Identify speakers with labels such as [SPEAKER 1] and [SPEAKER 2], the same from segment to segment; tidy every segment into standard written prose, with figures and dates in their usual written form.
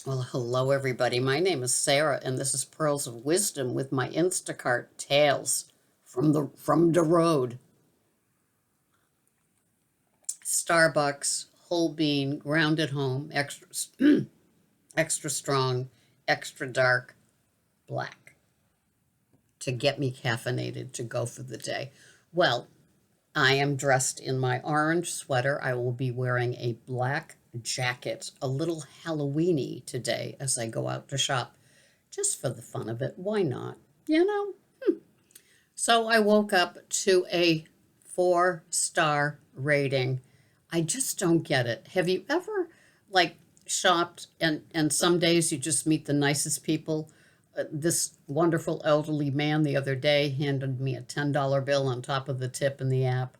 [SPEAKER 1] Well, hello everybody. My name is Sarah and this is Pearls of Wisdom with my Instacart Tales from the road. Starbucks, whole bean, ground at home, extra extra strong, extra dark, black to get me caffeinated to go for the day. Well, I am dressed in my orange sweater. I will be wearing a black jacket, a little Halloweeny today as I go out to shop, just for the fun of it. Why not? You know? So I woke up to a 4-star rating. I just don't get it. Have you ever like shopped and some days you just meet the nicest people? This wonderful elderly man the other day handed me a $10 bill on top of the tip in the app.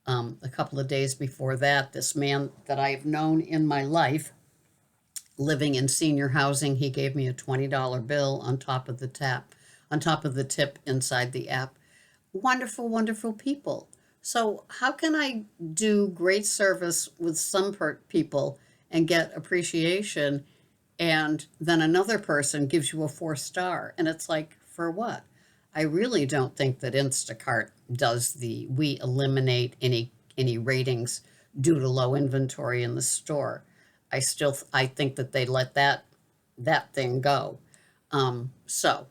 [SPEAKER 1] A couple of days before that, this man that I've known in my life, living in senior housing, he gave me a $20 bill on top of the tip inside the app. Wonderful, wonderful people. So, how can I do great service with some people and get appreciation, and then another person gives you a 4 star? And it's like, for what? I really don't think that Instacart does we eliminate any ratings due to low inventory in the store. I think that they let that thing go. So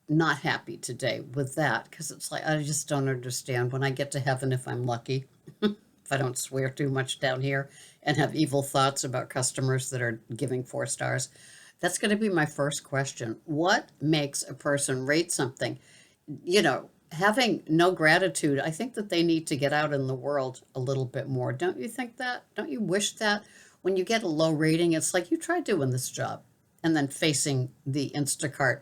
[SPEAKER 1] not happy today with that because it's like I just don't understand when I get to heaven if I'm lucky, if I don't swear too much down here and have evil thoughts about customers that are giving 4 stars. That's going to be my first question. What makes a person rate something? Having no gratitude, I think that they need to get out in the world a little bit more. Don't you think that? Don't you wish that when you get a low rating, it's like you try doing this job and then facing the Instacart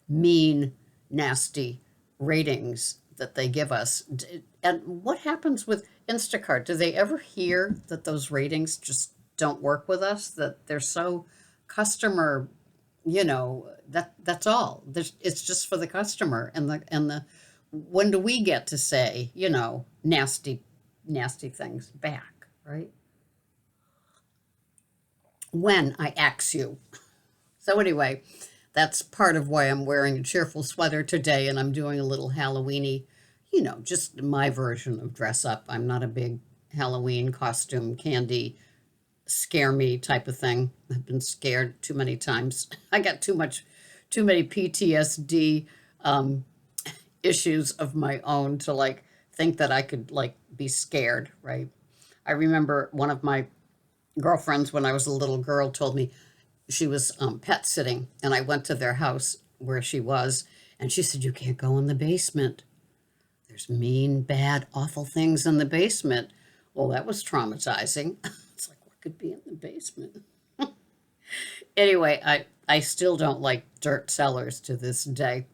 [SPEAKER 1] mean, nasty ratings that they give us. And what happens with Instacart? Do they ever hear that those ratings just don't work with us? That they're so customer, that's all. It's just for the customer and the when do we get to say, nasty things back, right? When I ask you. So anyway, that's part of why I'm wearing a cheerful sweater today and I'm doing a little Halloweeny, just my version of dress up. I'm not a big Halloween costume candy scare me type of thing. I've been scared too many times. I got too many PTSD um, issues of my own to like think that I could like be scared, right? I remember one of my girlfriends when I was a little girl told me she was pet sitting, and I went to their house where she was, and she said, "You can't go in the basement. There's mean, bad, awful things in the basement." Well, that was traumatizing. It's like, what could be in the basement? Anyway, I still don't like dirt cellars to this day.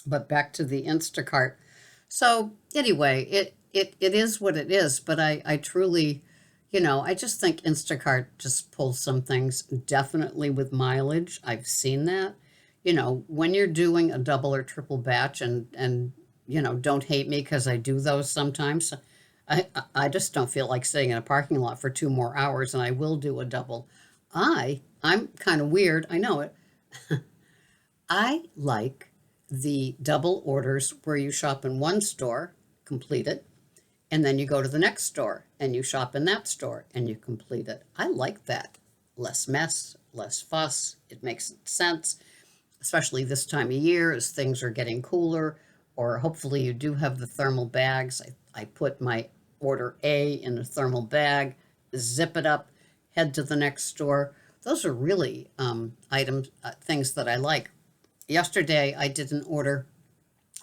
[SPEAKER 1] But back to the Instacart. So anyway, it is what it is. But I truly, I just think Instacart just pulls some things definitely with mileage. I've seen that. When you're doing a double or triple batch and don't hate me because I do those sometimes. I just don't feel like sitting in a parking lot for 2 more hours, and I will do a double. I'm kind of weird. I know it. I like the double orders where you shop in one store, complete it, and then you go to the next store and you shop in that store and you complete it. I like that. Less mess, less fuss. It makes sense, especially this time of year as things are getting cooler, or hopefully you do have the thermal bags. I put my order A in a thermal bag, zip it up, head to the next store. Those are really things that I like. Yesterday, I did a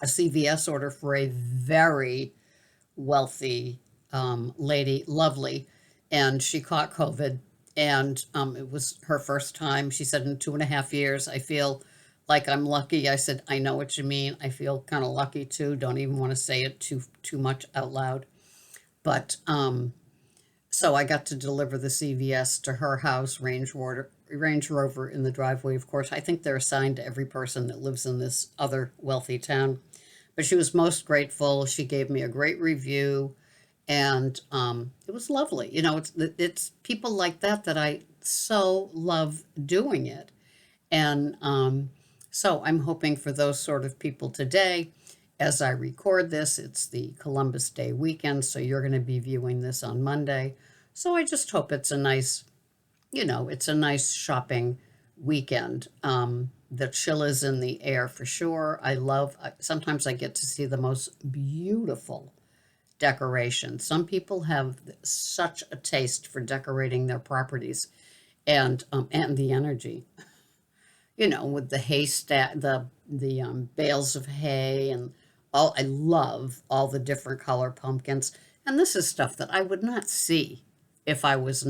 [SPEAKER 1] CVS order for a very wealthy lady, lovely, and she caught COVID. And it was her first time. She said, in 2.5 years, I feel like I'm lucky. I said, I know what you mean. I feel kind of lucky too. Don't even want to say it too much out loud. But so I got to deliver the CVS to her house, Range Rover in the driveway. Of course, I think they're assigned to every person that lives in this other wealthy town. But she was most grateful. She gave me a great review, and it was lovely. It's people like that so love doing it. And so I'm hoping for those sort of people today. As I record this, it's the Columbus Day weekend, so you're going to be viewing this on Monday. So I just hope it's a nice, it's a nice shopping weekend. The chill is in the air for sure. Sometimes I get to see the most beautiful decoration. Some people have such a taste for decorating their properties and the energy, with the haystack, the bales of hay, and all. I love all the different color pumpkins, and this is stuff that I would not see if I was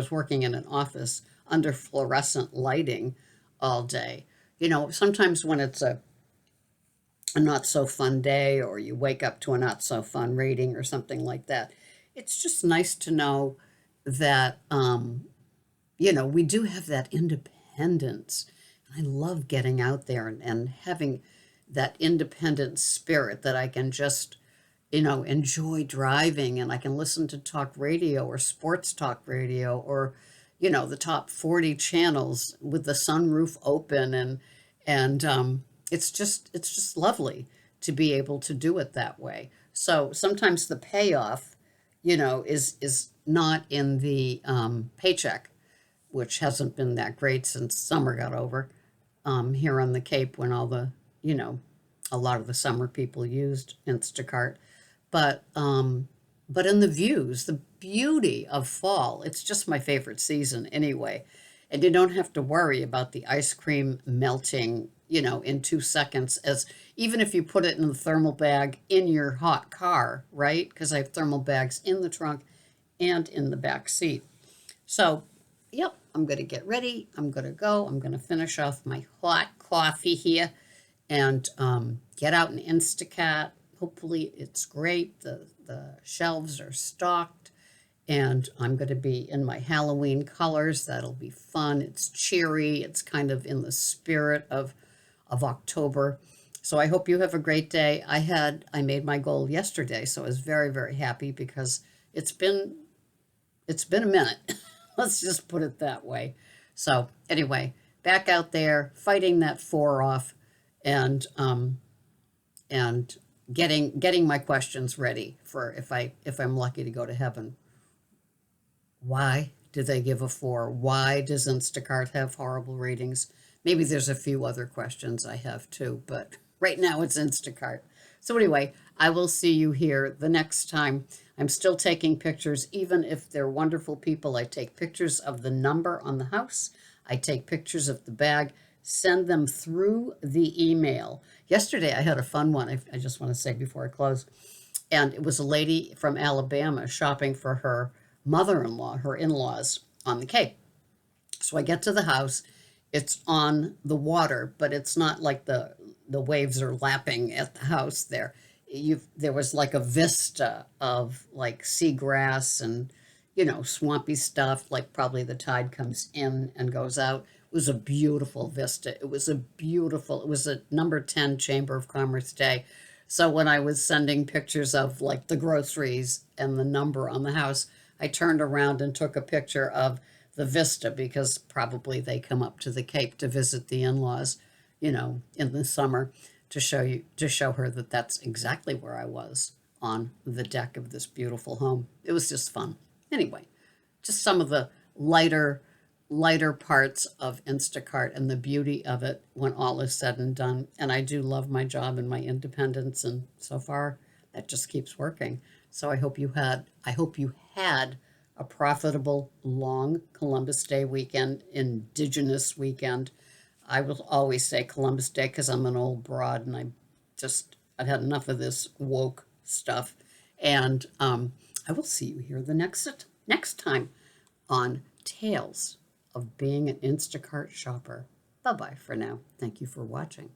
[SPEAKER 1] working in an office under fluorescent lighting all day. Sometimes when it's a not so fun day, or you wake up to a not so fun rating or something like that, it's just nice to know that we do have that independence. I love getting out there and having that independent spirit that I can just, enjoy driving, and I can listen to talk radio or sports talk radio, or, the top 40 channels with the sunroof open, and it's just lovely to be able to do it that way. So sometimes the payoff, is not in the paycheck, which hasn't been that great since summer got over, here on the Cape, when a lot of the summer people used Instacart. But in the views, the beauty of fall, it's just my favorite season anyway. And you don't have to worry about the ice cream melting, in 2 seconds, as even if you put it in the thermal bag in your hot car, right? Because I have thermal bags in the trunk and in the back seat. So, yep, I'm going to get ready. I'm going to go. I'm going to finish off my hot coffee here and get out an Instacart. Hopefully, it's great. The shelves are stocked, and I'm going to be in my Halloween colors. That'll be fun. It's cheery. It's kind of in the spirit of October. So I hope you have a great day. I made my goal yesterday, so I was very, very happy, because it's been a minute. Let's just put it that way. So anyway, back out there fighting that 4 off, and getting my questions ready for if I'm lucky to go to heaven. Why do they give a 4? Why does Instacart have horrible ratings? Maybe there's a few other questions I have too, but right now it's Instacart. So anyway, I will see you here the next time. I'm still taking pictures, even if they're wonderful people. I take pictures of the number on the house. I take pictures of the bag, send them through the email. Yesterday, I had a fun one, I just want to say before I close. And it was a lady from Alabama shopping for her mother-in-law, her in-laws on the Cape. So I get to the house. It's on the water, but it's not like the waves are lapping at the house there. There was like a vista of like seagrass and, swampy stuff, like probably the tide comes in and goes out. It was a beautiful vista. It was a number 10 Chamber of Commerce day. So when I was sending pictures of like the groceries and the number on the house, I turned around and took a picture of the vista, because probably they come up to the Cape to visit the in-laws, in the summer, to show her that that's exactly where I was, on the deck of this beautiful home. It was just fun. Anyway, just some of the lighter parts of Instacart and the beauty of it when all is said and done. And I do love my job and my independence, and so far that just keeps working. So I hope you had a profitable long Columbus Day weekend, Indigenous weekend. I will always say Columbus Day because I'm an old broad, and I've had enough of this woke stuff. And I will see you here the next time on Tales of Being an Instacart Shopper. Bye-bye for now. Thank you for watching.